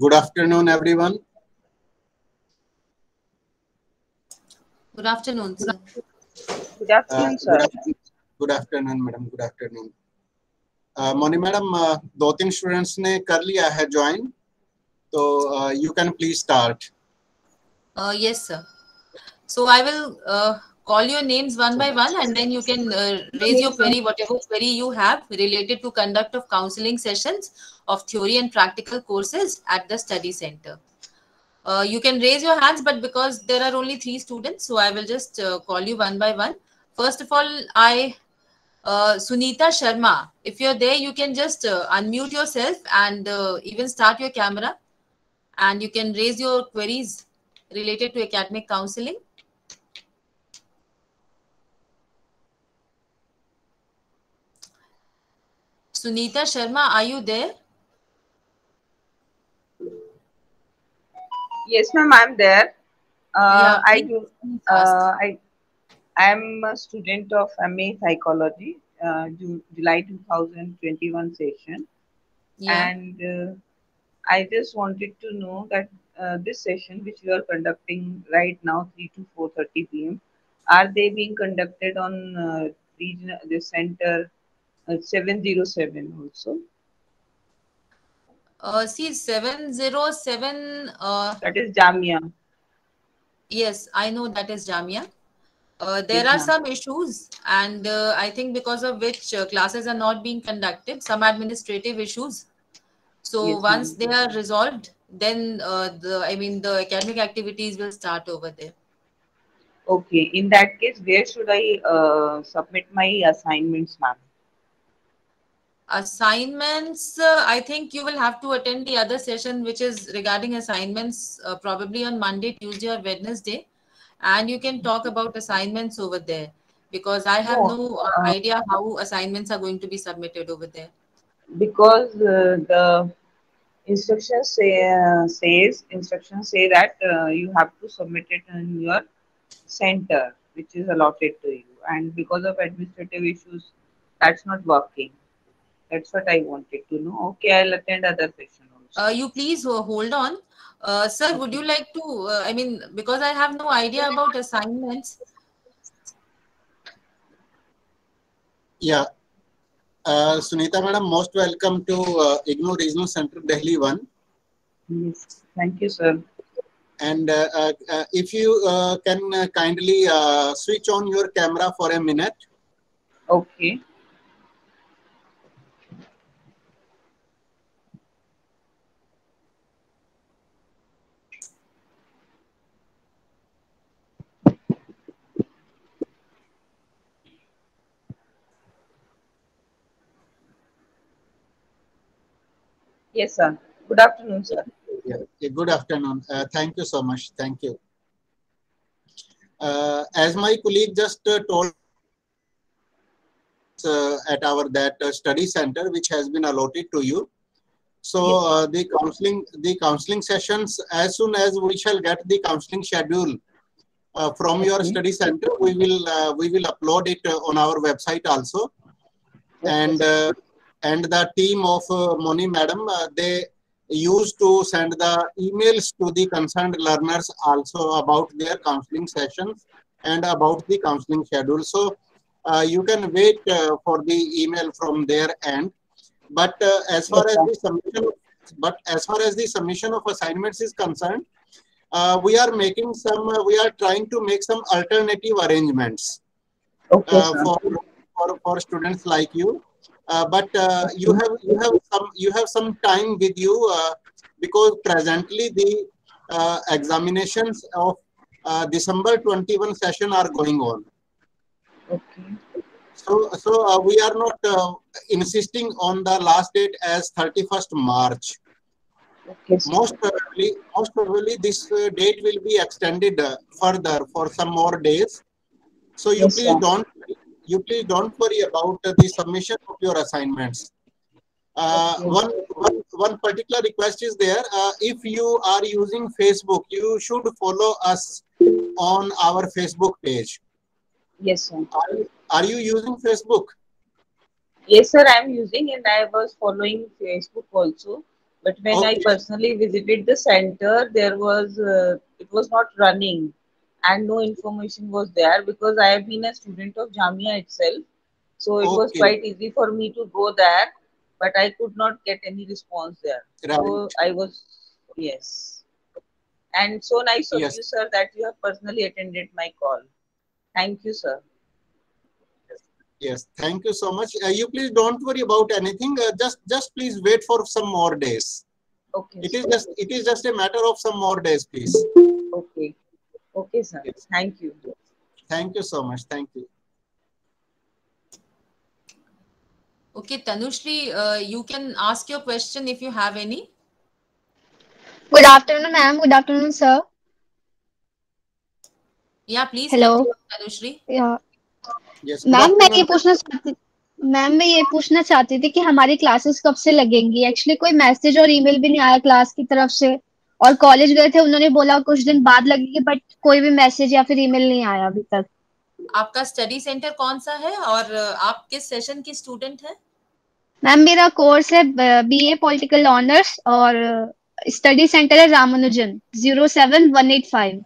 Good afternoon, everyone. Good afternoon, sir. Good afternoon, sir. Good afternoon, madam. Good afternoon. Moni madam, दो तीन students ने कर लिया है ज्वाइन, तो you can please start. Yes, sir. So I will call your names one by one, and then you can raise your query, whatever query you have related to conduct of counseling sessions of theory and practical courses at the study center. You can raise your hands, but because there are only 3 students, so I will just call you one by one. First of all, Sunita Sharma, if you're there, you can just unmute yourself and even start your camera, and you can raise your queries related to academic counseling. Sunita Sharma, are you there? Yes, ma'am, I'm there. Yeah, I'm a student of MA Psychology, July 2021 session, yeah. and I just wanted to know that this session, which you are conducting right now, 3 to 4:30 p.m., are they being conducted on region the center 707 also? See, 707. That is Jamia. Yes, I know that is Jamia. There Yes, are ma'am. some issues, and I think because of which classes are not being conducted, some administrative issues. So Yes, once ma'am. they are resolved, then the academic activities will start over there. Okay, in that case, where should I submit my assignments, ma'am? Assignments, I think you will have to attend the other session, which is regarding assignments, probably on Monday, Tuesday, or Wednesday, and you can talk about assignments over there, because I have No, no idea how assignments are going to be submitted over there. because the instructions say that you have to submit it in your center, which is allotted to you, and because of administrative issues, that's not working. That's what I wanted to know. Okay, I'll attend other session also. You please hold on. Sir, would Okay. you like to, because I have no idea about assignments. Yeah, Sunita madam, most welcome to IGNOU Regional Center, Delhi 1. Yes. Thank you, sir. And if you can kindly switch on your camera for a minute. Okay. Yes, sir. Good afternoon, sir. Yeah, good afternoon. Thank you so much. Thank you. As my colleague just told at our study center, which has been allotted to you. So the counseling sessions, as soon as we shall get the counseling schedule from your study center, we will upload it on our website also. And the team of Moni madam, they used to send the emails to the concerned learners also about their counseling sessions and about the counseling schedule. So you can wait for the email from their end. But as far as the submission of assignments is concerned, we are trying to make some alternative arrangements for students like you. But you have some time with you because presently the examinations of December 21 session are going on. Okay. So we are not insisting on the last date as 31st March. Okay, Most probably this date will be extended further for some more days. So you please don't worry about the submission of your assignments. One particular request is there. If you are using Facebook, you should follow us on our Facebook page. Yes, sir. Are you using Facebook? Yes, sir. I'm using, and I was following Facebook also. But when I Okay. personally visited the center, there was it was not running, and no information was there because I have been a student of Jamia itself. So it was Okay. quite easy for me to go there, but I could not get any response there. So Right. I was, yes. And so nice of Yes. you, sir, that you have personally attended my call. Thank you, sir. Yes. Thank you so much. You please don't worry about anything. Just please wait for some more days. Okay, It sir. is just a matter of some more days, please. Okay. Okay, sir. Yes. Thank you. Thank you so much. Thank you. Okay, Tanushree, you can ask your question if you have any. Good afternoon, ma'am. Good afternoon, sir. Yeah, please hello continue, Tanushree. या Yes. Good ma'am मैं ये afternoon. पूछना चाहती ma'am मैं ये पूछना चाहती थी कि हमारी क्लासेस कब से लगेंगी। एक्चुअली कोई मैसेज और ईमेल भी नहीं आया क्लास की तरफ से, और कॉलेज गए थे, उन्होंने बोला कुछ दिन बाद लगेगी, बट कोई भी मैसेज या फिर ईमेल नहीं आया अभी तक। आपका स्टडी सेंटर कौन सा है और आप किस सेशन की स्टूडेंट है? मैम मेरा कोर्स है बीए पॉलिटिकल ऑनर्स और स्टडी सेंटर है रामानुजन 07185।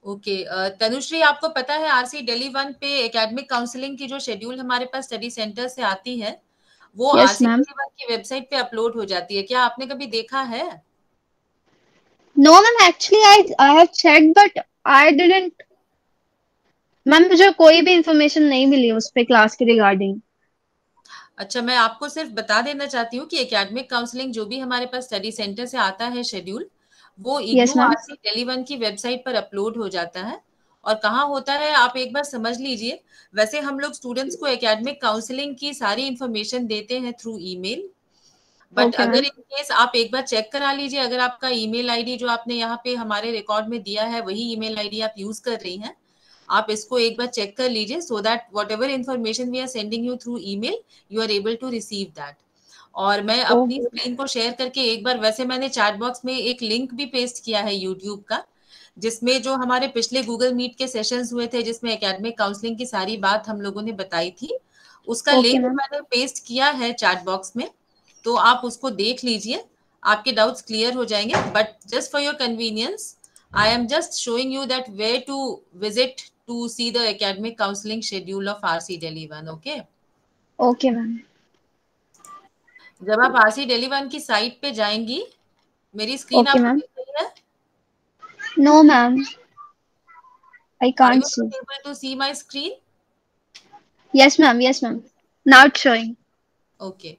ओके, तनुश्री, आपको पता है आरसी दिल्ली 1 पे एकेडमिक काउंसलिंग की जो शेड्यूल हमारे पास स्टडी सेंटर से आती है वो यस आरसी मैम। दिल्ली 1 की वेबसाइट पे अपलोड हो जाती है। क्या आपने कभी देखा है? No ma'am, actually I have checked but I didn't. Ma'am मुझे कोई भी इंफॉर्मेशन नहीं मिली उस पे क्लास के रिगार्डिंग। अच्छा, मैं आपको सिर्फ बता देना चाहती हूँ कि एकेडमिक काउंसलिंग जो भी हमारे पास स्टडी सेंटर से आता है शेड्यूल, वो yes IGNOU ma'am. RC Delhi 1 की वेबसाइट पर अपलोड हो जाता है। और कहाँ होता है आप एक बार समझ लीजिए। वैसे हम लोग स्टूडेंट्स को एकेडमिक काउंसलिंग की सारी इंफॉर्मेशन देते हैं थ्रू ईमेल, बट ओके अगर मैम। इन केस आप एक बार चेक करा लीजिए, अगर आपका ईमेल आईडी जो आपने यहाँ पे हमारे रिकॉर्ड में दिया है वही ईमेल आईडी आप यूज कर रही हैं, आप इसको एक बार चेक कर लीजिए, so that whatever information we are sending you through email you are able to receive that. और मैं ओ अपनी स्क्रीन को शेयर करके एक बार, वैसे मैंने चैट बॉक्स में एक लिंक भी पेस्ट किया है यूट्यूब का, जिसमें जो हमारे पिछले गूगल मीट के सेशंस हुए थे जिसमें एकेडमिक काउंसलिंग की सारी बात हम लोगों ने बताई थी, उसका ओके लिंक मैम। मैंने पेस्ट किया है चैट बॉक्स में, तो आप उसको देख लीजिए, आपके डाउट्स क्लियर हो जाएंगे। But just for your convenience I am just showing you that where to visit to see the academic counselling schedule of RC Delhi 1। Okay, okay ma'am. जब आप आरसी दिल्ली 1 की साइट पे जाएंगी, मेरी स्क्रीन ओके आपको ma'am. दिख रही है? No ma'am, I are can't you see. Not able to see my screen? Yes ma'am, yes ma'am, now it's showing. Okay,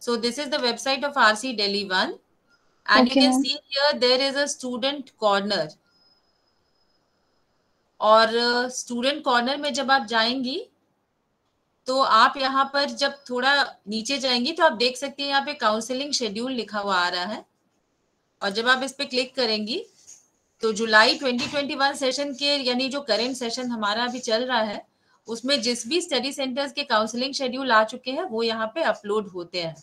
so this is the website of RC Delhi 1, and you okay can ma'am. see here there is a student corner, और student corner में जब आप जाएंगी तो आप यहाँ पर जब थोड़ा नीचे जाएंगी तो आप देख सकती हैं यहाँ पे काउंसलिंग शेड्यूल लिखा हुआ आ रहा है, और जब आप इस पे क्लिक करेंगी तो जुलाई 2021 सेशन के, यानी जो करेंट सेशन हमारा अभी चल रहा है, उसमें जिस भी स्टडी सेंटर्स के काउंसलिंग शेड्यूल आ चुके हैं वो यहाँ पे अपलोड होते हैं।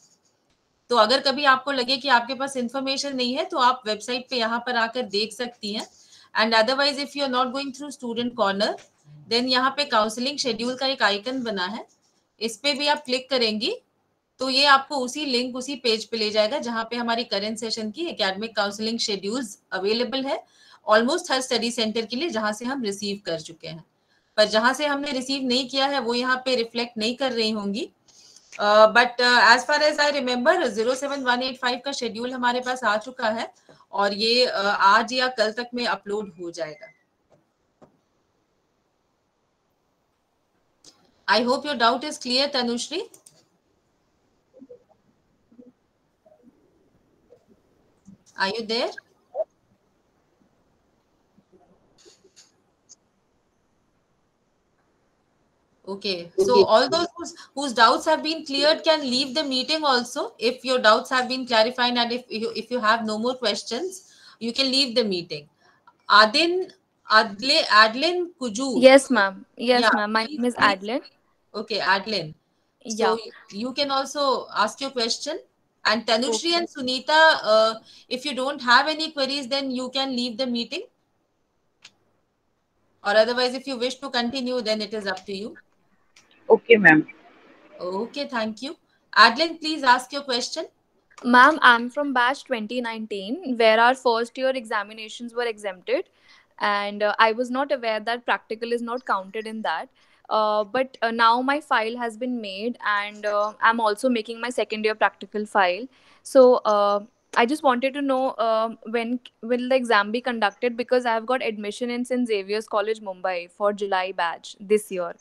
तो अगर कभी आपको लगे कि आपके पास इंफॉर्मेशन नहीं है तो आप वेबसाइट पे यहाँ पर आकर देख सकती हैं। And otherwise if you are not going through student corner, then यहाँ पे काउंसलिंग शेड्यूल का एक आइकन बना है, इस पे भी आप क्लिक करेंगी तो ये आपको उसी लिंक, उसी पेज पे ले जाएगा जहाँ पे हमारी करेंट सेशन की एकेडमिक काउंसलिंग शेड्यूल्स अवेलेबल है ऑलमोस्ट हर स्टडी सेंटर के लिए जहाँ से हम रिसीव कर चुके हैं। पर जहाँ से हमने रिसीव नहीं किया है वो यहाँ पे रिफ्लेक्ट नहीं कर रही होंगी, but as far as I remember 07185 का शेड्यूल हमारे पास आ चुका है और ये आज या कल तक में अपलोड हो जाएगा। I hope your doubt is clear Tanushree. Are you there? Okay, so all those whose doubts have been cleared can leave the meeting also. If your doubts have been clarified and if you have no more questions, you can leave the meeting. Adlin Kuju. Yes, ma'am. Yes, Yeah, ma'am. My name is please. Adlin. Okay, Adlin. Yeah. So you can also ask your question. And Tanushri Okay. and Sunita, if you don't have any queries, then you can leave the meeting. Or otherwise, if you wish to continue, then it is up to you. Okay, ma'am. Okay, thank you. Adlin, please ask your question. Ma'am, I'm from batch 2019, where our first year examinations were exempted, and I was not aware that practical is not counted in that. But now my file has been made, and I'm also making my second year practical file. So I just wanted to know when will the exam be conducted, because I've got admission in St. Xavier's College, Mumbai for July batch this year.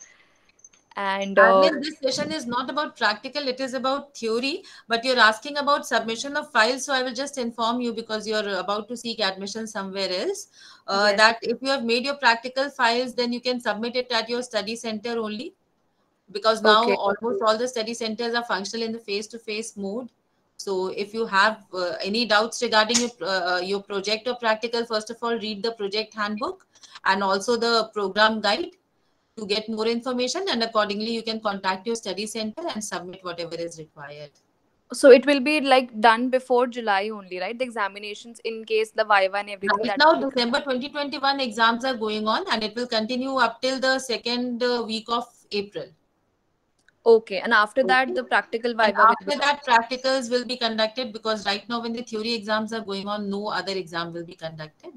And Admin, this session is not about practical, it is about theory, but you're asking about submission of files. So I will just inform you, because you're about to seek admission somewhere else, yes. that if you have made your practical files, then you can submit it at your study center only, because now Okay. almost all the study centers are functional in the face-to-face mode. So if you have any doubts regarding your project or practical, first of all, read the project handbook and also the program guide to get more information, and accordingly you can contact your study center and submit whatever is required. So it will be like done before July only, right? The examinations, in case the Viva and everything. Right That now, will be- December 2021 exams are going on, and it will continue up till the second week of April. Okay, and after that, the practical And Viva will after that, practicals will be conducted, because right now when the theory exams are going on, no other exam will be conducted.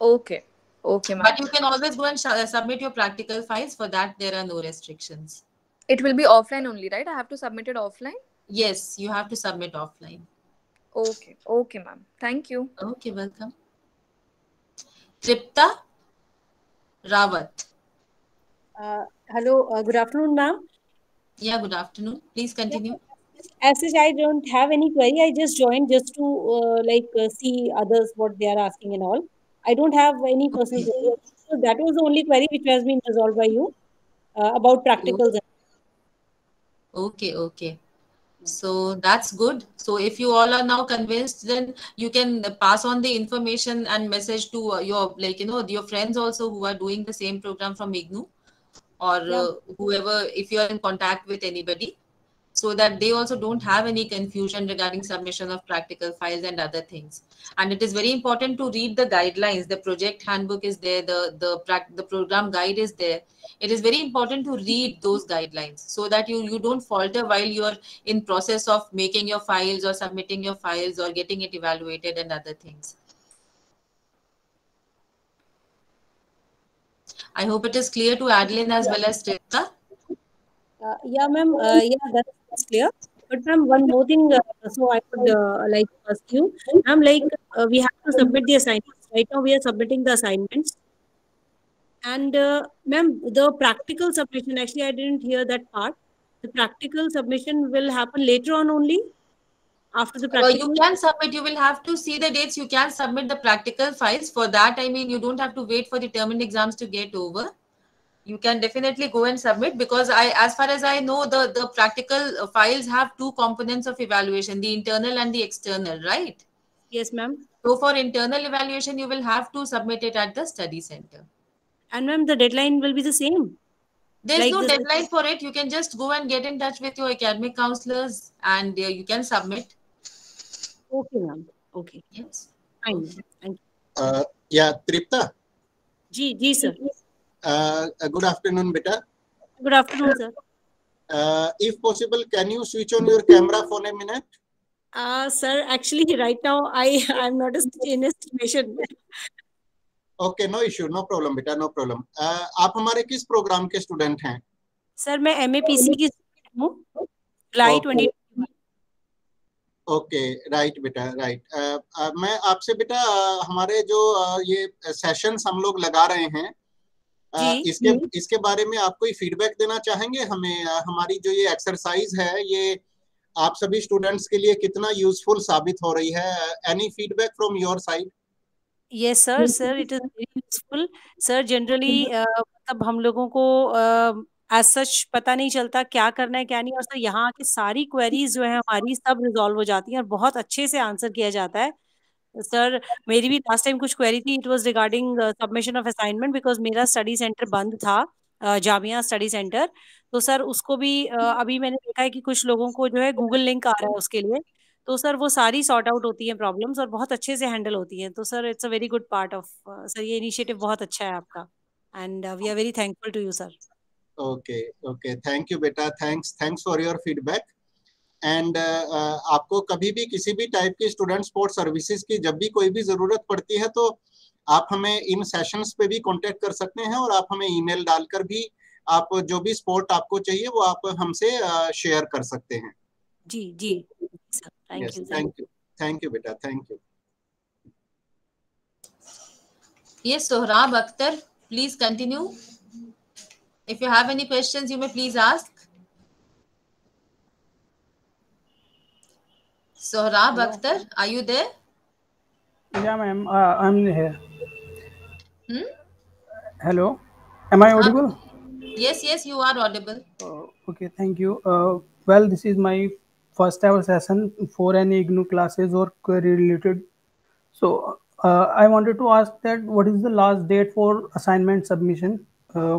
Okay. Okay, ma'am. But you can always go and submit your practical files. For that, there are no restrictions. It will be offline only, right? I have to submit it offline? Yes, you have to submit offline. Okay. Okay, ma'am. Thank you. Okay, welcome. Tripta Rawat. Hello, good afternoon, ma'am. Yeah, good afternoon. Please continue. As such, I don't have any query. I just joined just to see others what they are asking and all. I don't have any personal query. So that was the only query which has been resolved by you about practicals. Okay, okay. So that's good. So if you all are now convinced, then you can pass on the information and message to your, like, your friends also who are doing the same program from IGNOU, or Yeah. whoever, if you are in contact with anybody, so that they also don't have any confusion regarding submission of practical files and other things. And it is very important to read the guidelines. The project handbook is there, the program guide is there. It is very important to read those guidelines, so that you don't falter while you are in process of making your files or submitting your files or getting it evaluated and other things. I hope it is clear to Adeline as well as Tripta. Yeah, ma'am. Yeah, that's clear. But ma'am, one more thing. So I would like to ask you, ma'am, like we have to submit the assignments. Right now, we are submitting the assignments. And ma'am, the practical submission, actually, I didn't hear that part. The practical submission will happen later on only after the practical. You can submit, you will have to see the dates. You can submit the practical files. For that, I mean, you don't have to wait for the term and exams to get over. You can definitely go and submit, because as far as I know, the practical files have two components of evaluation, the internal and the external, right? Yes, ma'am. So for internal evaluation, you will have to submit it at the study center. And ma'am, the deadline will be the same. There's Like no this- deadline for it. You can just go and get in touch with your academic counselors, and you can submit. Okay, ma'am. Okay. Yes. Fine. Thank you. Yeah, Tripta. Ji, sir. Good afternoon, beta. Good afternoon, sir. If possible, can you switch on your camera for a minute? Sir, actually, right now I'm not in a situation. Okay, no issue, no problem, beta, no problem. आप हमारे किस program के student हैं? Sir मैं MAPC की हूँ, जुलाई 2021. Okay, right बेटा, right. मैं आपसे बेटा हमारे जो ये सेशंस हम लोग लगा रहे हैं, इसके बारे में आप कोई फीडबैक देना चाहेंगे हमें? हमारी जो ये एक्सरसाइज है, ये आप सभी स्टूडेंट्स के लिए कितना यूजफुल साबित हो रही है? Any feedback from your side? Yes sir, it is very useful sir. Generally मतलब हम लोगों को एज सच पता नहीं चलता क्या करना है क्या नहीं, और सर यहाँ की सारी क्वेरीज जो है हमारी सब रिजॉल्व हो जाती हैं और बहुत अच्छे से आंसर किया जाता है. सर मेरी भी लास्ट टाइम कुछ क्वेरी थी, it was regarding submission of assignment, because मेरा स्टडी सेंटर बंद था, जामिया स्टडी सेंटर. तो सर उसको भी अभी मैंने देखा है कि कुछ लोगों को जो है गूगल लिंक आ रहा है उसके लिए, तो सर वो सारी सॉर्ट आउट होती हैं प्रॉब्लम्स और बहुत अच्छे से हैंडल होती हैं. तो sir it's a very good part of sir, ये इनिशिएटिव बहुत अच्छा है आपका, and we are very thankful to you sir. Okay, okay, thank you बेटा, thanks for your feedback. And आपको कभी भी किसी भी टाइप की स्टूडेंट सपोर्ट सर्विसेज की जब भी कोई भी जरूरत पड़ती है तो आप हमें इन सेशंस पे भी कांटेक्ट कर सकते हैं, और आप हमें ईमेल डालकर भी आप जो भी सपोर्ट आपको चाहिए वो आप हमसे शेयर कर सकते हैं। जी जी sir, thank you. Thank you बेटा, thank you. Yes, Sohrab Akhtar, please continue. If you have any questions, you may please ask. Sohrab Akhtar, are you there? Yeah, ma'am. I'm here. Hello. Am I audible? Yes, yes, you are audible. Okay, thank you. Well, this is my first ever session for any IGNOU classes or query related. So, I wanted to ask that what is the last date for assignment submission?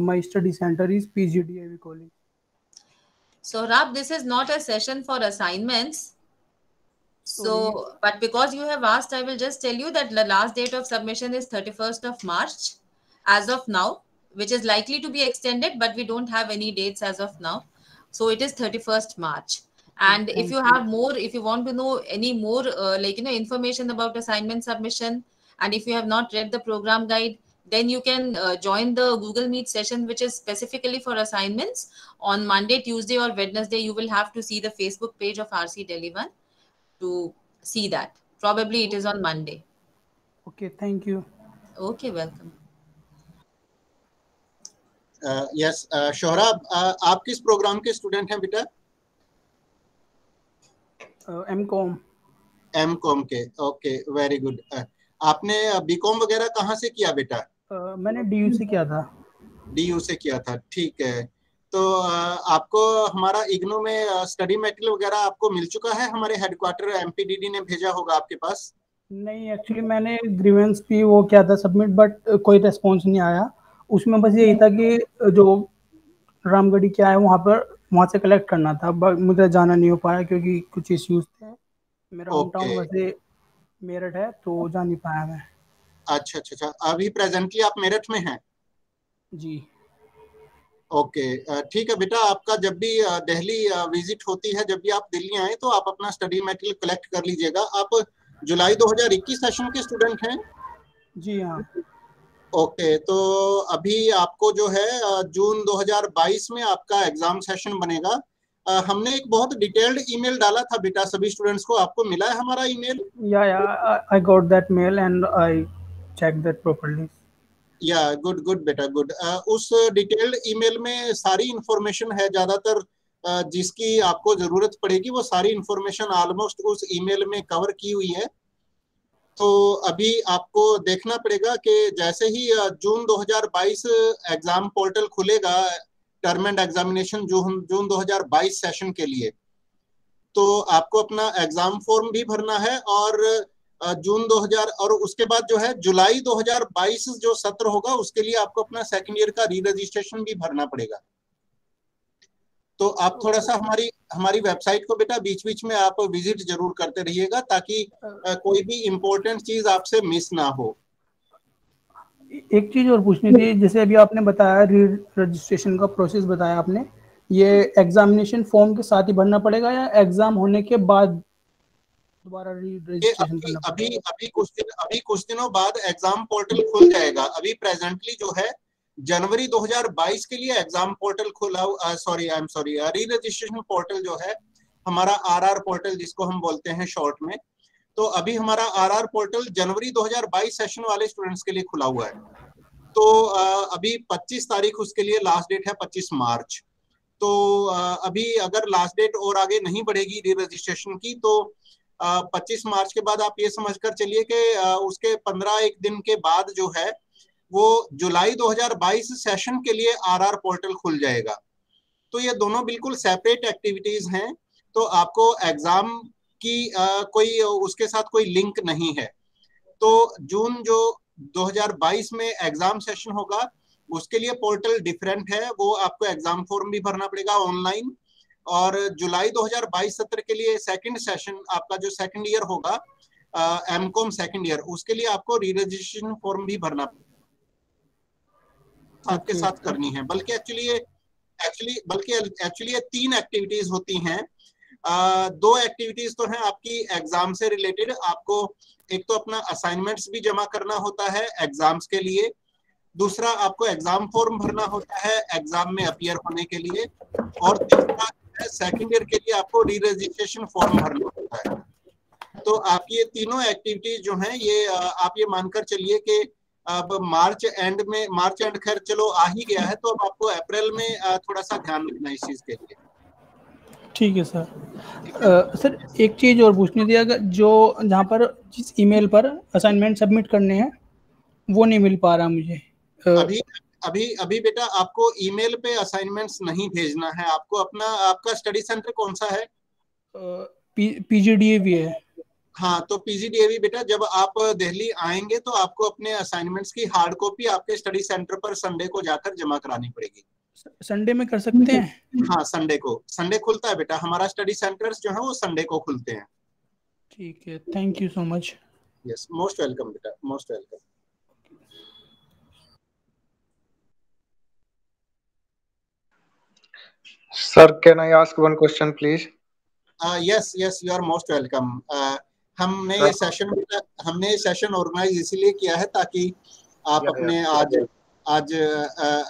My study center is PGDIV College. Sohrab, this is not a session for assignments. So, but because you have asked, I will just tell you that the last date of submission is 31st of March as of now, which is likely to be extended, but we don't have any dates as of now. So it is 31st March. And if you have more, if you want to know any more, information about assignment submission, and if you have not read the program guide, then you can join the Google Meet session, which is specifically for assignments. On Monday, Tuesday, or Wednesday, you will have to see the Facebook page of RC Delhi 1 to see that. Probably it is on Monday. Okay, thank you. Okay, welcome. Yes Sohrab, आप किस program के student हैं बेटा? MCom के। Okay, very good. आपने BCom वगैरह कहाँ से किया बेटा? मैंने डीयू से किया था। डीयू से किया था, ठीक है। तो आपको हमारा इग्नू में स्टडी मटेरियल वगैरह आपको मिल चुका है? हमारे हेडक्वार्टर एमपीडीडी ने भेजा होगा आपके पास? नहीं, एक्चुअली मैंने ग्रीवेंस भी वो किया था सबमिट, बट कोई रिस्पॉन्स नहीं आया। उसमें बस यही था कि जो रामगढ़ी क्या है वहाँ से कलेक्ट करना था, बट मुझे जाना नहीं हो पाया क्योंकि कुछ इश्यूज थे। मेरा होम टाउन वैसे मेरठ है, तो जा नहीं पाया मैं। अच्छा अच्छा अच्छा, अभी प्रेजेंटली आप मेरठ में हैं? जी। ओके, ठीक है बेटा। आपका जब भी दिल्ली विजिट होती है, जब भी आप दिल्ली आए तो आप अपना स्टडी मटेरियल कलेक्ट कर लीजिएगा। आप जुलाई 2021 सेशन के स्टूडेंट हैं? जी हाँ। ओके, तो अभी आपको जो है जून 2022 में आपका एग्जाम सेशन बनेगा। हमने एक बहुत डिटेल्ड ईमेल डाला था बेटा सभी स्टूडेंट्स को, आपको मिला है हमारा email? Yeah I got that mail and I check that properly. Yeah good बेटा, गुड। उस डिटेल्ड ईमेल में सारी इंफॉर्मेशन है, ज्यादातर जिसकी आपको जरूरत पड़ेगी वो सारी इंफॉर्मेशन ऑलमोस्ट उस ईमेल में कवर की हुई है। तो अभी आपको देखना पड़ेगा कि जैसे ही जून 2022 एग्जाम पोर्टल खुलेगा term and examination June 2022 session के लिए, तो आपको अपना एग्जाम फॉर्म भी भरना है, और जून 2000 और उसके बाद जो है जुलाई 2022 जो सत्र होगा उसके लिए आपको अपना सेकंड ईयर का री रजिस्ट्रेशन भी भरना पड़ेगा। तो आप थोड़ा सा हमारी वेबसाइट को बेटा बीच बीच में आप विजिट जरूर करते रहिएगा, ताकि कोई भी इम्पोर्टेंट चीज आपसे मिस ना हो। एक चीज और पूछनी थी, जैसे अभी आपने बताया री रजिस्ट्रेशन का प्रोसेस बताया आपने, ये एग्जामिनेशन फॉर्म के साथ ही भरना पड़ेगा या एग्जाम होने के बाद दोबारा री रजिस्ट्रेशन करना पड़ेगा? अभी कुछ दिनों बाद एग्जाम पोर्टल खुल जाएगा। अभी प्रेजेंटली जो है जनवरी 2022 के लिए एग्जाम पोर्टल खुला, री रजिस्ट्रेशन पोर्टल जो है हमारा आरआर पोर्टल जिसको हम बोलते हैं शॉर्ट में, तो अभी हमारा आरआर पोर्टल जनवरी 2022 सेशन वाले स्टूडेंट्स के लिए खुला हुआ है। तो अभी 25 तारीख उसके लिए लास्ट डेट है, 25 मार्च। तो अभी अगर लास्ट डेट और आगे नहीं बढ़ेगी री रजिस्ट्रेशन की, तो 25 मार्च के बाद आप ये समझकर चलिए कि उसके 15 दिन के बाद जो है वो जुलाई 2022 सेशन के लिए आरआर पोर्टल खुल जाएगा। तो ये दोनों बिल्कुल सेपरेट एक्टिविटीज हैं, तो आपको एग्जाम की कोई उसके साथ कोई लिंक नहीं है। तो जून जो 2022 में एग्जाम सेशन होगा उसके लिए पोर्टल डिफरेंट है, वो आपको एग्जाम फॉर्म भी भरना पड़ेगा ऑनलाइन, और जुलाई 2022 सत्र के लिए सेकंड सेशन आपका जो सेकंड ईयर होगा एमकॉम सेकंड ईयर, उसके लिए आपको री रजिस्ट्रेशन फॉर्म भी भरना साथ के साथ करनी है। बल्कि एक्चुअली ये 3 एक्टिविटीज होती हैं। दो एक्टिविटीज तो हैं आपकी एग्जाम से रिलेटेड। आपको एक तो अपना असाइनमेंट्स भी जमा करना होता है एग्जाम्स के लिए, दूसरा आपको एग्जाम फॉर्म भरना होता है एग्जाम में अपीयर होने के लिए, और तीसरा सेकेंड ईयर के लिए आपको री रजिस्ट्रेशन फॉर्म भरना होता है। तो आपकी ये तीनों एक्टिविटीज जो हैं ये आप ये मानकर चलिए कि अब मार्च एंड खैर चलो आ ही गया है, तो अब आपको अप्रैल में थोड़ा सा ध्यान रखना इस चीज के लिए। ठीक है सर। सर एक चीज और पूछनी थी, अगर जो जहाँ पर जिस ईमेल पर असाइनमेंट सबमिट करने हैं वो नहीं मिल पा रहा मुझे। अभी अभी अभी बेटा आपको ईमेल पे असाइनमेंट्स नहीं भेजना है, आपको आपका स्टडी सेंटर कौन सा है? पीजीडीएवी है। हाँ, तो पीजीडीएवी बेटा जब आप दिल्ली आएंगे तो आपको अपने असाइनमेंट्स की हार्ड कॉपी आपके स्टडी सेंटर पर संडे को जाकर जमा करानी पड़ेगी। संडे में कर सकते हैं? हाँ, संडे खुलता है बेटा, हमारा स्टडी सेंटर्स जो है वो संडे को खुलते हैं। ठीक है, thank you so much. Yes, most welcome बेटा, most welcome. Sir, can I ask one question, please? Yes, you are most welcome. हमने ये सेशन ऑर्गेनाइज इसीलिए किया है ताकि आप अपने आज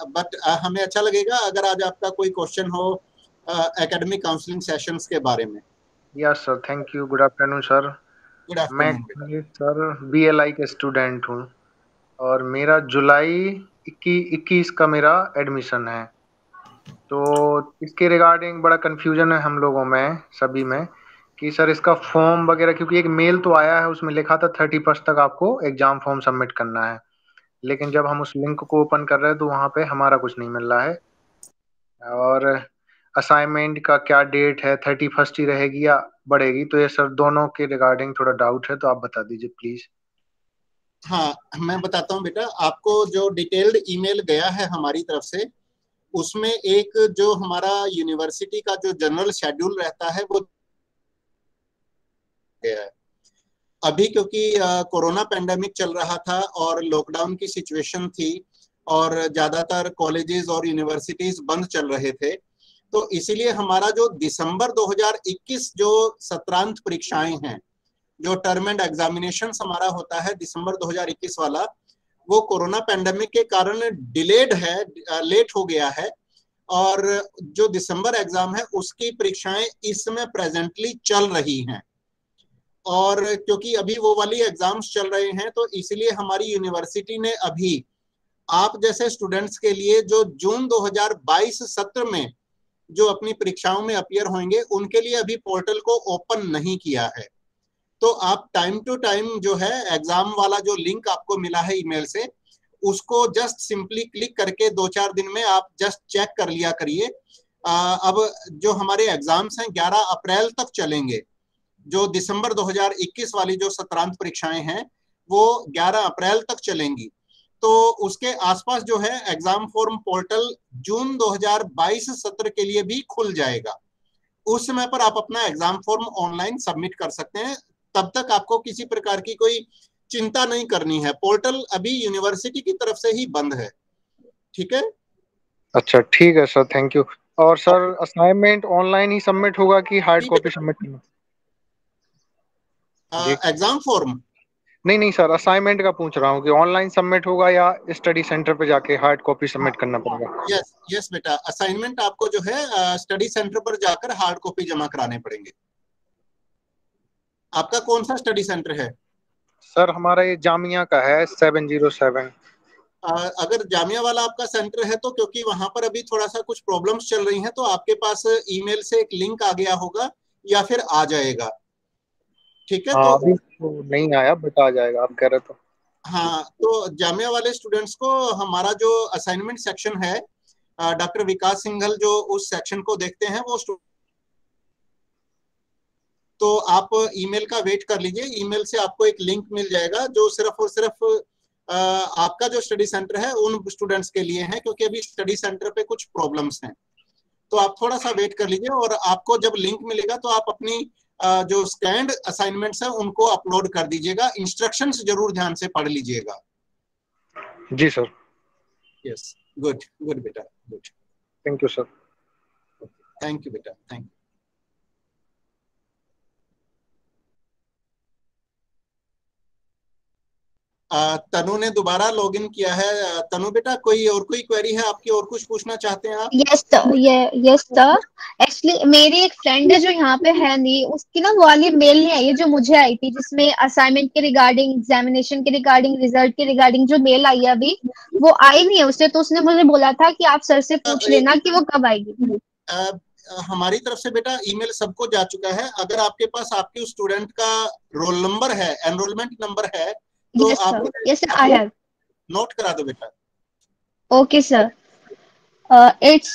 बट हमें अच्छा लगेगा अगर आज आपका कोई क्वेश्चन हो एकेडमिक काउंसलिंग सेशंस के बारे में। Yes sir, thank you. Good afternoon sir. Good afternoon. मैं सर BLI का स्टूडेंट हूँ और मेरा जुलाई 21 का मेरा एडमिशन है, तो इसके रिगार्डिंग बड़ा कंफ्यूजन है हम लोगों में सभी में कि सर इसका फॉर्म वगैरह, क्योंकि एक मेल तो आया है उसमें लिखा था 31 तक आपको एग्जाम फॉर्म सबमिट करना है, लेकिन जब हम उस लिंक को ओपन कर रहे हैं तो वहाँ पे हमारा कुछ नहीं मिल रहा है। और असाइनमेंट का क्या डेट है, 31 ही रहेगी या बढ़ेगी? तो ये सर दोनों के रिगार्डिंग थोड़ा डाउट है, तो आप बता दीजिए प्लीज। हाँ, मैं बताता हूँ बेटा, आपको जो डिटेल्ड ईमेल गया है हमारी तरफ से उसमें एक जो हमारा यूनिवर्सिटी का जो जनरल शेड्यूल रहता है वो गया है। अभी क्योंकि कोरोना पेंडेमिक चल रहा था और लॉकडाउन की सिचुएशन थी और ज्यादातर कॉलेजेस और यूनिवर्सिटीज बंद चल रहे थे, तो इसीलिए हमारा जो दिसंबर 2021 जो सत्रांत परीक्षाएं हैं, जो टर्म एंड एग्जामिनेशन हमारा होता है दिसंबर 2021 वाला, वो कोरोना पेंडेमिक के कारण डिलेड है, लेट हो गया है। और जो दिसंबर एग्जाम है उसकी परीक्षाएं इस समय प्रेजेंटली चल रही हैं, और क्योंकि अभी वो वाली एग्जाम्स चल रहे हैं तो इसलिए हमारी यूनिवर्सिटी ने अभी आप जैसे स्टूडेंट्स के लिए जो जून 2022 सत्र में जो अपनी परीक्षाओं में अपीयर होंगे उनके लिए अभी पोर्टल को ओपन नहीं किया है। तो आप टाइम टू टाइम जो है एग्जाम वाला जो लिंक आपको मिला है ईमेल से, उसको जस्ट सिंपली क्लिक करके 2-4 दिन में आप जस्ट चेक कर लिया करिए। अब जो हमारे एग्जाम्स हैं 11 अप्रैल तक चलेंगे, जो दिसंबर 2021 वाली जो सत्रांत परीक्षाएं हैं वो 11 अप्रैल तक चलेंगी। तो उसके आसपास जो है एग्जाम फॉर्म पोर्टल जून 2022 सत्र के लिए भी खुल जाएगा। उस समय पर आप अपना एग्जाम फॉर्म ऑनलाइन सबमिट कर सकते हैं, तब तक आपको किसी प्रकार की कोई चिंता नहीं करनी है। पोर्टल अभी यूनिवर्सिटी की तरफ से ही बंद है। ठीक है? अच्छा ठीक है सर, थैंक यू। और सर असाइनमेंट ऑनलाइन ही सबमिट होगा कि हार्ड कॉपी सबमिट करना? एग्जाम फॉर्म नहीं सर, असाइनमेंट का पूछ रहा हूँ कि ऑनलाइन सबमिट होगा या स्टडी सेंटर पे जाके हार्ड कॉपी सबमिट करना पड़ेगा? यस बेटा, असाइनमेंट आपको जो है स्टडी सेंटर पर जाकर हार्ड कॉपी जमा कराने पड़ेंगे। आपका कौन सा स्टडी सेंटर है? सर हमारा ये जामिया का है 707। अगर जामिया वाला आपका सेंटर है तो क्योंकि वहां पर अभी थोड़ा सा कुछ प्रॉब्लम्स चल रही हैं, तो आपके पास ईमेल से एक लिंक आ गया होगा या फिर आ जाएगा। ठीक है? तो अभी तो नहीं आया, बट आ जाएगा आप कह रहे तो। हाँ, तो जामिया वाले स्टूडेंट्स को हमारा जो असाइनमेंट सेक्शन है, डॉक्टर विकास सिंघल जो उस सेक्शन को देखते हैं वो तो आप ईमेल का वेट कर लीजिए। ईमेल से आपको एक लिंक मिल जाएगा जो सिर्फ और सिर्फ आपका जो स्टडी सेंटर है उन स्टूडेंट्स के लिए है, क्योंकि अभी स्टडी सेंटर पे कुछ प्रॉब्लम्स हैं। तो आप थोड़ा सा वेट कर लीजिए और आपको जब लिंक मिलेगा तो आप अपनी जो स्कैन्ड असाइनमेंट्स हैं उनको अपलोड कर दीजिएगा। इंस्ट्रक्शंस जरूर ध्यान से पढ़ लीजिएगा। जी सर। यस, गुड बेटा, good. Thank you sir. Thank you बेटा, थैंक यू। तनु ने दोबारा लॉगिन किया है। तनु बेटा, कोई क्वेरी है आपकी, और कुछ पूछना चाहते हैं आप? Yes sir, yes sir. Actually मेरी एक फ्रेंड है जो यहाँ पे है नहीं, उसकी ना वो वाली मेल नहीं आई है जो मुझे आई थी, जिसमें असाइनमेंट के रिगार्डिंग, एग्जामिनेशन के रिगार्डिंग, रिजल्ट के रिगार्डिंग जो मेल आई है अभी वो आई नहीं है उसे। तो उसने मुझे बोला था कि आप सर से पूछ लेना कि वो कब आएगी। हमारी तरफ से बेटा ईमेल सबको जा चुका है। अगर आपके पास आपके उस स्टूडेंट का रोल नंबर है, एनरोलमेंट नंबर है, तो आप yes sir, I have. Note करा दो बेटा। Okay sir, it's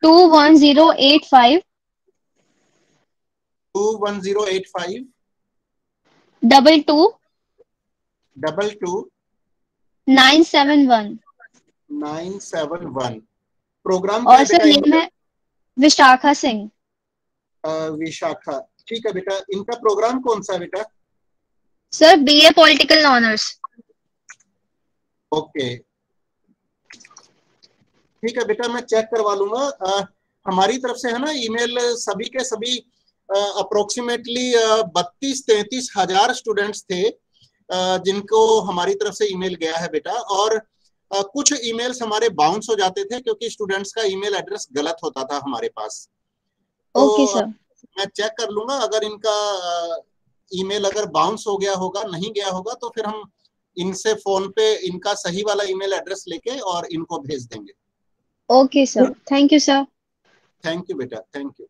21085 21085 22 22 971। 971। प्रोग्राम और सर नेम है विशाखा सिंह। विशाखा, ठीक है बेटा। इनका प्रोग्राम कौन सा है बेटा? Sir BA political honours. Okay, ठीक है बेटा, मैं चेक करवा लूंगा। हमारी तरफ से है ना ईमेल सभी के सभी अप्रोक्सीमेटली 32-33 हजार स्टूडेंट्स थे जिनको हमारी तरफ से ईमेल गया है बेटा। और कुछ ईमेल्स हमारे बाउंस हो जाते थे क्योंकि स्टूडेंट्स का ईमेल एड्रेस गलत होता था हमारे पास। तो ओके सर, मैं चेक कर लूंगा, अगर इनका ईमेल अगर बाउंस हो गया होगा, नहीं गया होगा, तो फिर हम इनसे फोन पे इनका सही वाला ईमेल एड्रेस लेके और इनको भेज देंगे। Okay sir, thank you sir. Thank you बेटा, thank you.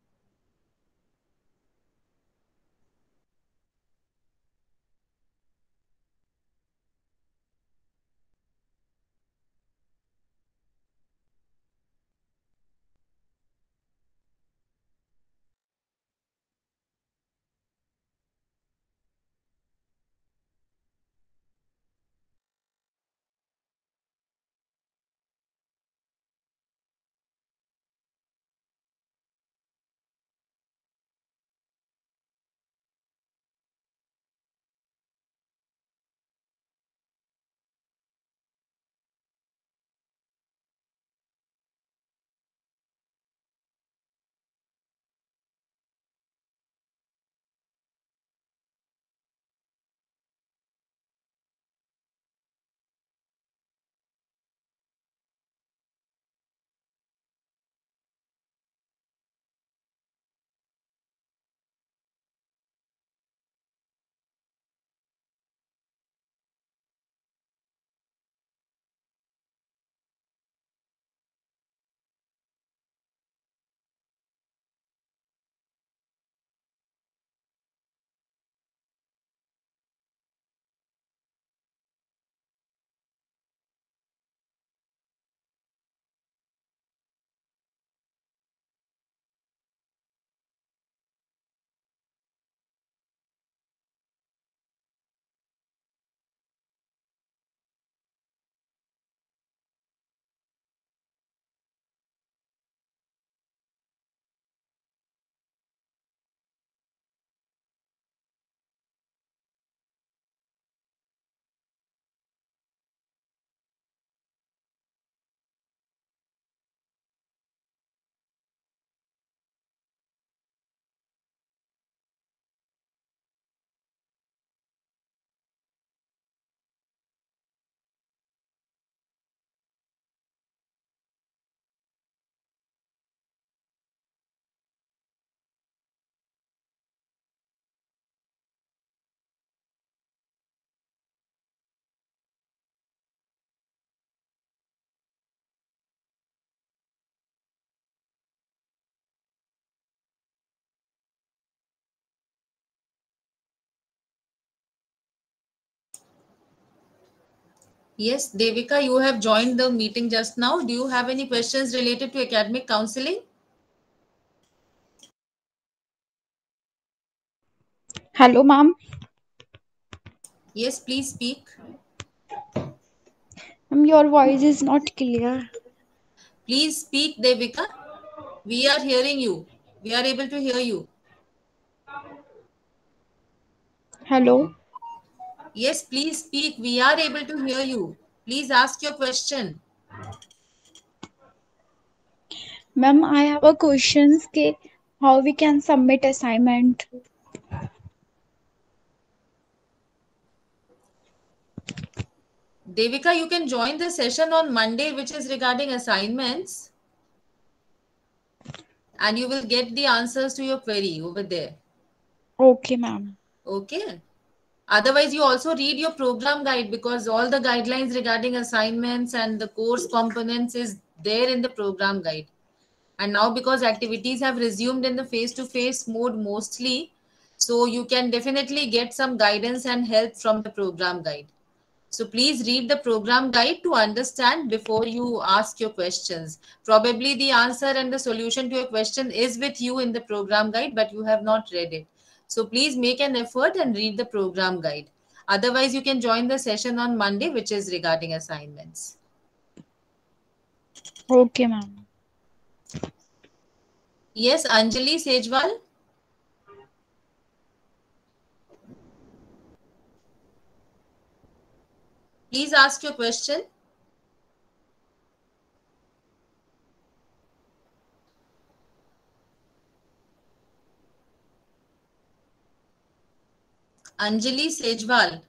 Yes, Devika, you have joined the meeting just now. Do you have any questions related to academic counseling? Hello, ma'am. Yes, please speak. Your voice is not clear. Please speak, Devika. We are hearing you. We are able to hear you. Hello. Yes, please speak. We are able to hear you. Please ask your question. Ma'am, I have a question कि how we can submit assignment. Devika, you can join the session on Monday, which is regarding assignments, and you will get the answers to your query over there. Okay, ma'am. Okay. Otherwise, you also read your program guide, because all the guidelines regarding assignments and the course components is there in the program guide. And now, because activities have resumed in the face-to-face mode mostly, so you can definitely get some guidance and help from the program guide. So please read the program guide to understand before you ask your questions. Probably the answer and the solution to your question is with you in the program guide, but you have not read it. So please make an effort and read the program guide. Otherwise, you can join the session on Monday, which is regarding assignments. Okay, ma'am. Yes, Anjali Sejwal. Please ask your question. Anjali Sejwal.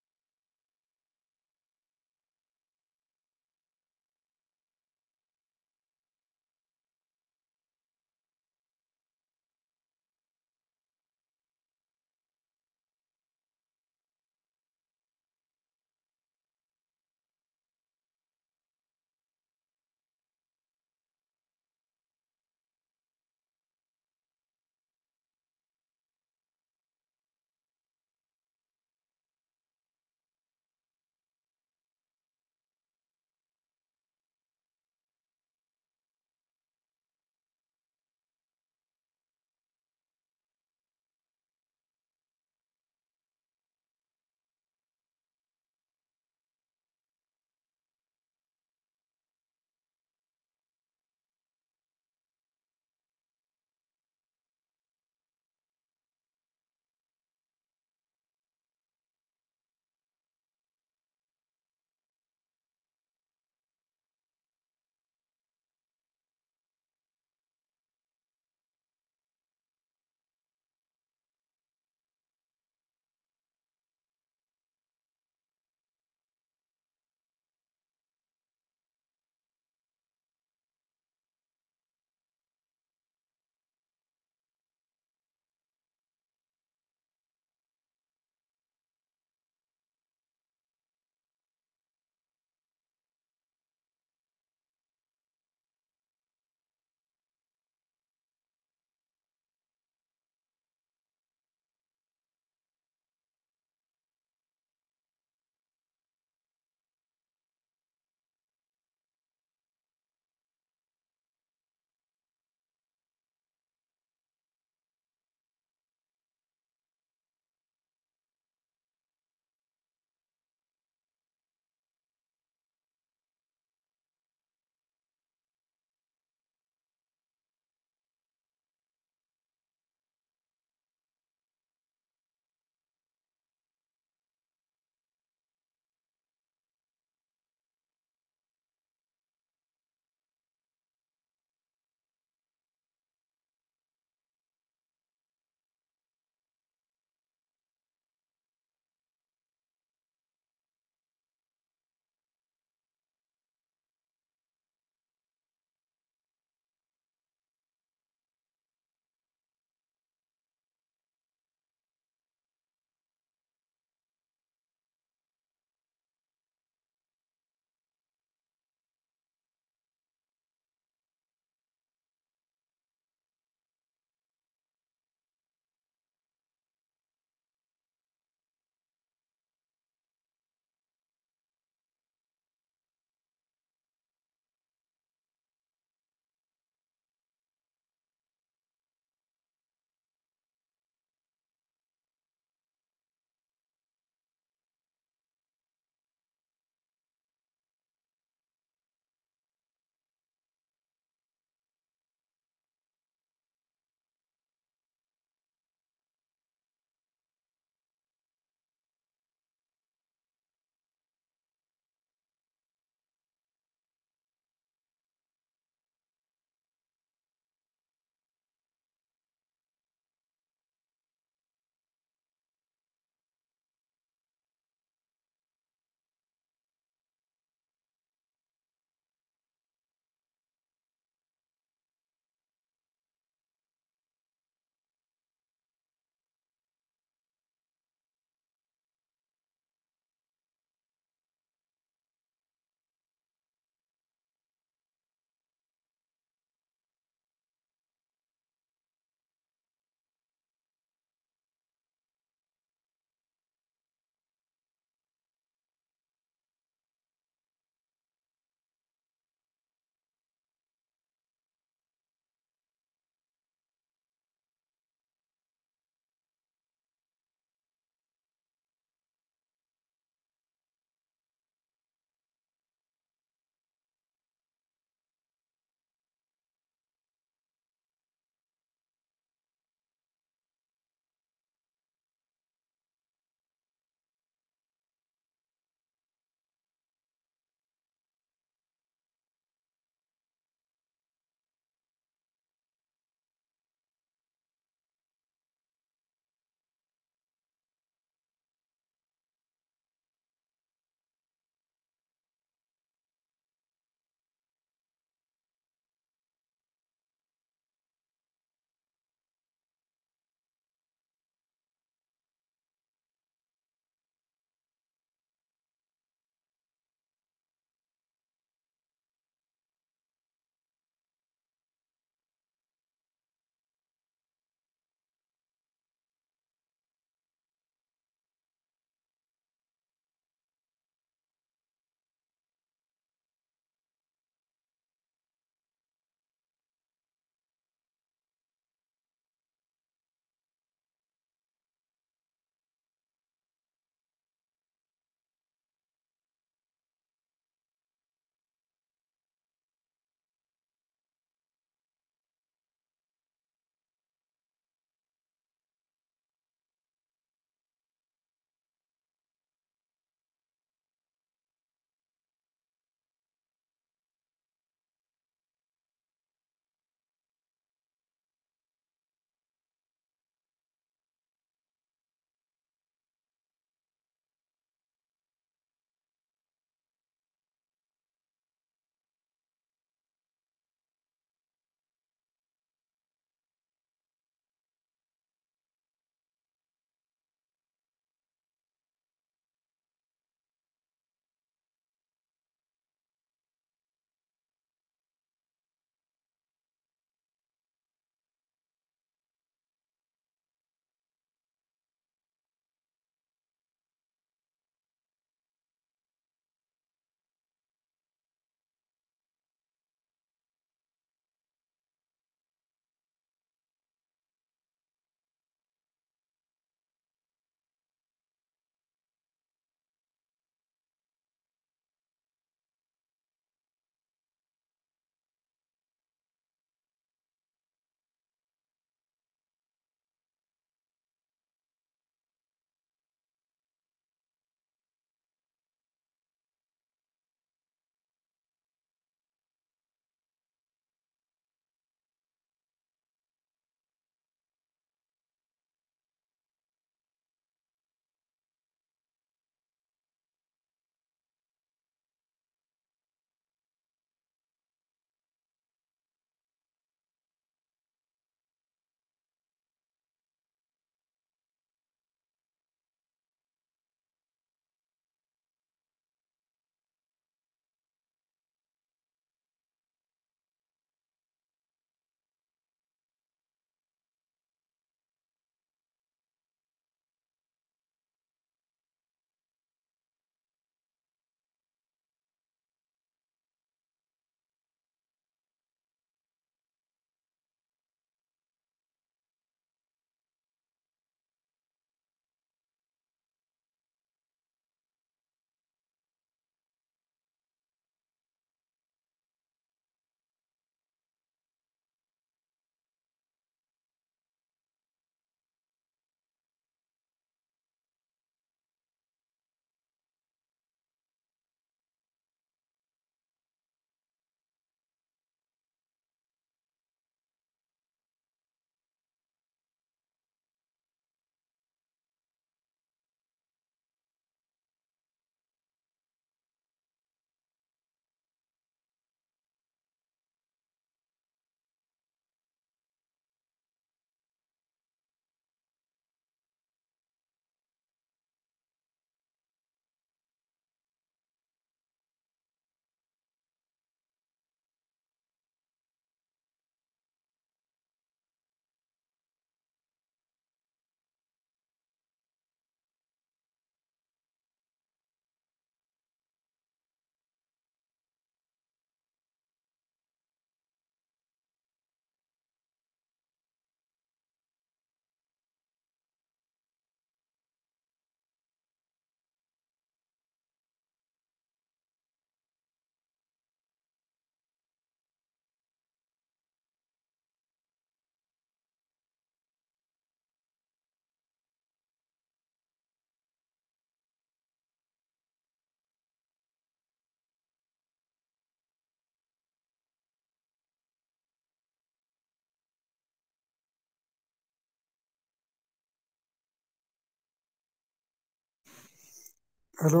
Hello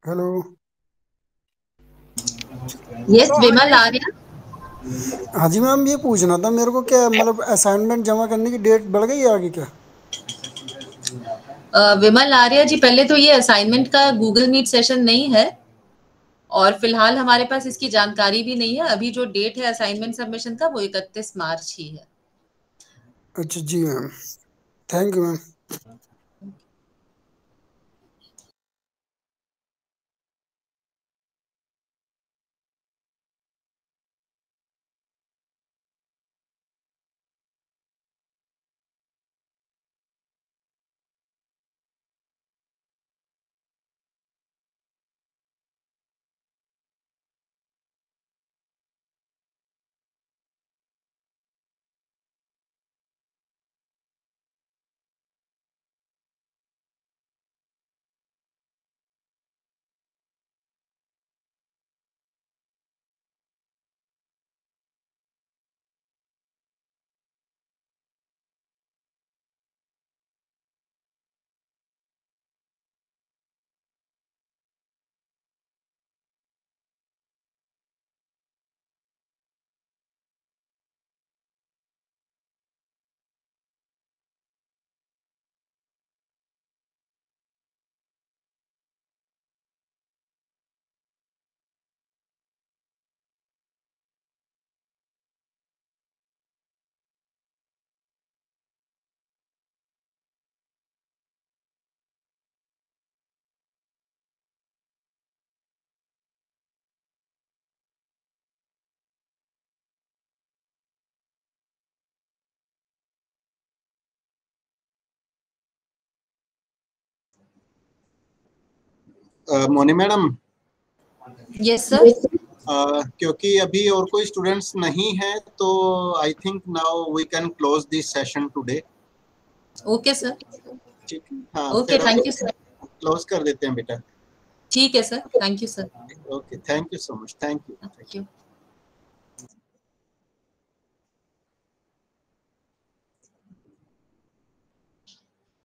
hello yes Vimal Arya. हाँ जी ma'am, ये पूछना था मेरे को, क्या मतलब assignment जमा करने की डेट बढ़ गई है आगे क्या? विमल आर्या जी, पहले तो ये असाइनमेंट का गूगल मीट सेशन नहीं है और फिलहाल हमारे पास इसकी जानकारी भी नहीं है। अभी जो डेट है असाइनमेंट सबमिशन का वो 31 मार्च ही है। अच्छा जी ma'am, thank you ma'am. Moni madam. Yes sir. क्योंकि अभी और कोई स्टूडेंट्स नहीं है तो I think now we can close this session today. Okay sir. ठीक है, हाँ okay, thank you sir. Close कर देते हैं बेटा। ठीक है sir, thank you sir. Okay, thank you so much, thank you.